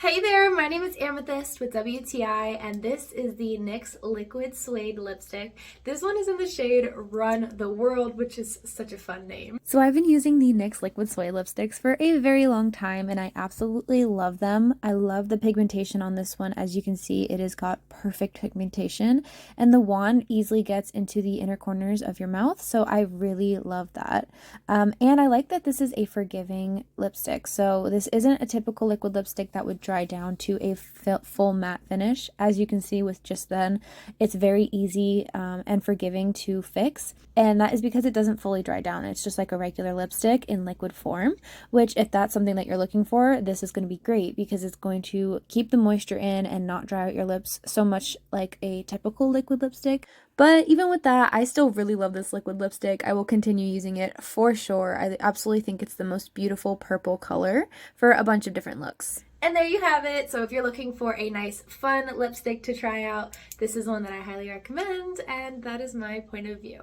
Hey there, my name is Amethyst with WTI, and this is the NYX Liquid Suede lipstick. This one is in the shade Run the World, which is such a fun name. So I've been using the NYX Liquid Suede lipsticks for a very long time and I absolutely love them. I love the pigmentation on this one. As you can see, it has got perfect pigmentation and the wand easily gets into the inner corners of your mouth. So I really love that. And I like that this is a forgiving lipstick. So this isn't a typical liquid lipstick that would dry down to a full matte finish. As you can see with just then, it's very easy and forgiving to fix. And that is because it doesn't fully dry down. It's just like a regular lipstick in liquid form, which if that's something that you're looking for, this is going to be great because it's going to keep the moisture in and not dry out your lips so much like a typical liquid lipstick. But even with that, I still really love this liquid lipstick. I will continue using it for sure. I absolutely think it's the most beautiful purple color for a bunch of different looks. And there you have it. So if you're looking for a nice, fun lipstick to try out, this is one that I highly recommend, and that is my point of view.